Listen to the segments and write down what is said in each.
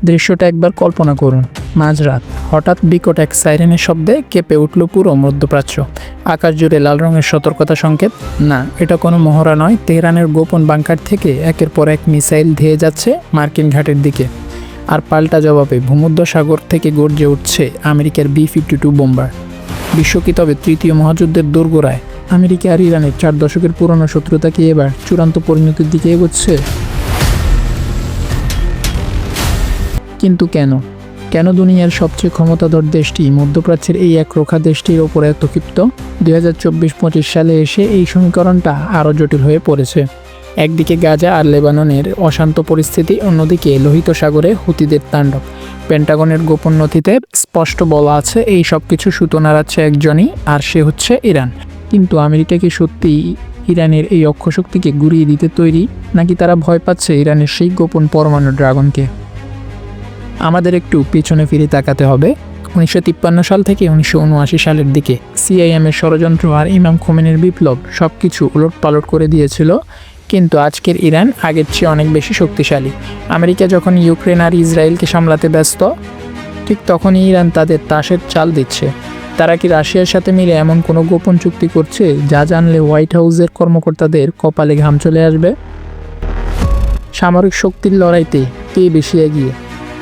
দৃশ্যটা একবার কল্পনা করুন। মাঝরাত হঠাৎ বিকট এক সাইরেনের শব্দে কেঁপে উঠল পুরো মধ্যপ্রাচ্য। আকাশ জুড়ে লাল রঙের সতর্কতা সংকেত। না, এটা কোনো মহড়া নয়, তেহরানের গোপন বাংকার থেকে একের পর এক মিসাইল ধেয়ে যাচ্ছে মার্কিন ঘাটের দিকে। আর পাল্টা জবাবে ভূমধ্যসাগর থেকে গর্জে উঠছে আমেরিকার B-52 বোম্বার। বিশ্ব কি তবে তৃতীয় মহাযুদ্ধের দোরগোড়ায়? আমেরিকা আর ইরানের 4 দশকের পুরনো শত্রুতা কি এবার চূড়ান্ত পরিণতির দিকে এগোচ্ছে? কিন্তু কেন দুনিয়ার সবচেয়ে ক্ষমতাধর দেশটি মধ্যপ্রাচ্যের এই একরোখা দেশটির ওপর এত ক্ষিপ্ত? 2024-25 সালে এসে এই সমীকরণটা আরও জটিল হয়ে পড়েছে। একদিকে গাজা আর লেবাননের অশান্ত পরিস্থিতি, অন্যদিকে লোহিত সাগরে হুতিদের তাণ্ডব। পেন্টাগনের গোপন নথিতে স্পষ্ট বলা আছে এই সব কিছু সুতো নাড়াচ্ছে একজনই, আর সে হচ্ছে ইরান। কিন্তু আমেরিকা কি সত্যি ইরানের এই অক্ষশক্তিকে গুঁড়িয়ে দিতে তৈরি, নাকি তারা ভয় পাচ্ছে ইরানের সেই গোপন পরমাণু ড্রাগনকে? আমাদের একটু পিছনে ফিরে তাকাতে হবে। 1953 সাল থেকে 1979 সালের দিকে সিআইএমের ষড়যন্ত্র আর ইমাম খোমেনির বিপ্লব সব কিছু উলটপালট করে দিয়েছিল। কিন্তু আজকের ইরান আগের চেয়ে অনেক বেশি শক্তিশালী। আমেরিকা যখন ইউক্রেন আর ইসরায়েলকে সামলাতে ব্যস্ত, ঠিক তখনই ইরান তাদের তাসের চাল দিচ্ছে। তারা কি রাশিয়ার সাথে মিলে এমন কোনো গোপন চুক্তি করছে যা জানলে হোয়াইট হাউসের কর্মকর্তাদের কপালে ঘাম চলে আসবে? সামরিক শক্তির লড়াইতে কে বেশি এগিয়ে?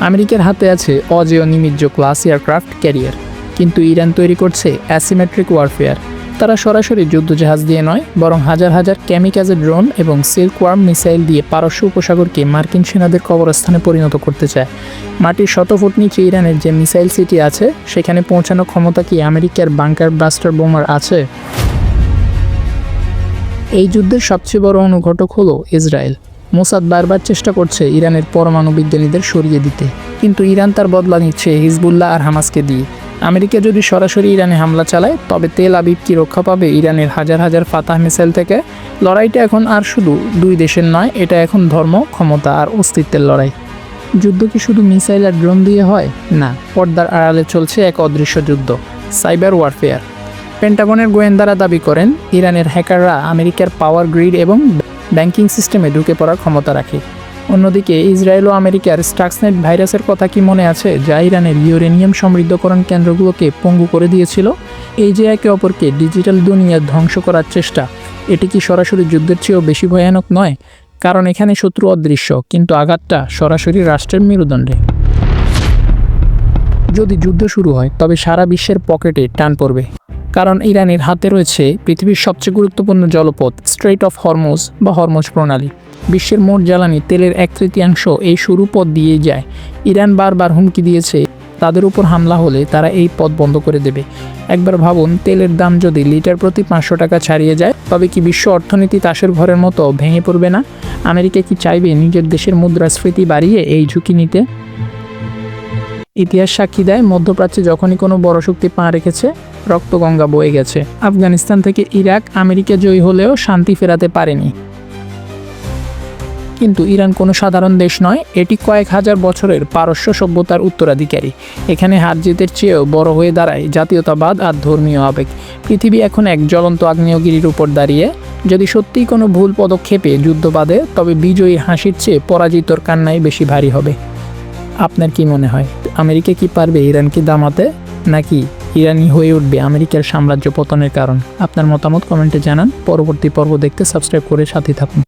আমেরিকার হাতে আছে অজেয় নিমিজ্জ ক্লাস এয়ারক্রাফট ক্যারিয়ার, কিন্তু ইরান তৈরি করছে অ্যাসিমেট্রিক ওয়ারফেয়ার। তারা সরাসরি যুদ্ধজাহাজ দিয়ে নয়, বরং হাজার হাজার ক্যামিকাজে ড্রোন এবং সিল্কওয়ার্ম মিসাইল দিয়ে পারস্য উপসাগরকে মার্কিন সেনাদের কবরস্থানে পরিণত করতে চায়। মাটির 100 ফুট নিচে ইরানের যে মিসাইল সিটি আছে, সেখানে পৌঁছানোর ক্ষমতা কি আমেরিকার বাংকার ব্লাস্টার বোমার আছে? এই যুদ্ধের সবচেয়ে বড় অনুঘটক হলো ইসরায়েল। মোসাদ বারবার চেষ্টা করছে ইরানের পরমাণু বিজ্ঞানীদের সরিয়ে দিতে, কিন্তু ইরান তার বদলা নিচ্ছে হিজবুল্লাহ আর হামাসকে দিয়ে। আমেরিকা যদি সরাসরি ইরানে হামলা চালায়, তবে তেল আবিব কি রক্ষা পাবে ইরানের হাজার হাজার ফাতাহ মিসাইল থেকে? লড়াইটা এখন আর শুধু দুই দেশের নয়, এটা এখন ধর্ম, ক্ষমতা আর অস্তিত্বের লড়াই। যুদ্ধ কি শুধু মিসাইল আর ড্রোন দিয়ে হয়? না, পর্দার আড়ালে চলছে এক অদৃশ্য যুদ্ধ, সাইবার ওয়ারফেয়ার। পেন্টাগনের গোয়েন্দারা দাবি করেন ইরানের হ্যাকাররা আমেরিকার পাওয়ার গ্রিড এবং ব্যাংকিং সিস্টেমে ঢুকে পড়ার ক্ষমতা রাখে। অন্যদিকে ইসরায়েল ও আমেরিকার স্টাক্সনেট ভাইরাসের কথা কি মনে আছে, যা ইরানের ইউরেনিয়াম সমৃদ্ধকরণ কেন্দ্রগুলোকে পঙ্গু করে দিয়েছিল? এই যে একে অপরকে ডিজিটাল দুনিয়া ধ্বংস করার চেষ্টা, এটি কি সরাসরি যুদ্ধের চেয়েও বেশি ভয়ানক নয়? কারণ এখানে শত্রু অদৃশ্য, কিন্তু আঘাতটা সরাসরি রাষ্ট্রের মেরুদণ্ডে। যদি যুদ্ধ শুরু হয়, তবে সারা বিশ্বের পকেটে টান পড়বে। কারণ ইরানের হাতে রয়েছে পৃথিবীর সবচেয়ে গুরুত্বপূর্ণ জলপথ স্ট্রেইট অফ হরমুজ বা হরমুজ প্রণালী। বিশ্বের মোট জ্বালানি তেলের 1/3 এই সরু পথ দিয়ে যায়। ইরান বারবার হুমকি দিয়েছে তাদের উপর হামলা হলে তারা এই পথ বন্ধ করে দেবে। একবার ভাবুন, তেলের দাম যদি লিটার প্রতি 500 টাকা ছাড়িয়ে যায়, তবে কি বিশ্ব অর্থনীতি তাসের ঘরের মতো ভেঙে পড়বে না? আমেরিকা কি চাইবে নিজের দেশের মুদ্রাস্ফীতি বাড়িয়ে এই ঝুঁকি নিতে? ইতিহাস সাক্ষী দেয়, মধ্যপ্রাচ্যে যখনই কোনো বড় শক্তি পা রেখেছে, রক্তগঙ্গা বয়ে গেছে। আফগানিস্তান থেকে ইরাক আমেরিকা জয়ী হলেও শান্তি ফেরাতে পারেনি। কিন্তু ইরান কোনো সাধারণ দেশ নয়, এটি কয়েক হাজার বছরের পারস্য সভ্যতার উত্তরাধিকারী। এখানে হার জিতের চেয়েও বড় হয়ে দাঁড়ায় জাতীয়তাবাদ আর ধর্মীয় আবেগ। পৃথিবী এখন এক জ্বলন্ত আগ্নেয়গিরির উপর দাঁড়িয়ে। যদি সত্যিই কোনো ভুল পদক্ষেপে যুদ্ধ বাঁধে, তবে বিজয়ী হাসির চেয়ে পরাজিতর কান্নাই বেশি ভারী হবে। আপনার কি মনে হয়, আমেরিকা কি পারবে ইরানকে দামাতে, নাকি ইরানই হয়ে উঠবে আমেরিকার সাম্রাজ্য পতনের কারণ? আপনার মতামত কমেন্টে জানান। পরবর্তী পর্ব দেখতে সাবস্ক্রাইব করে সাথে থাকুন।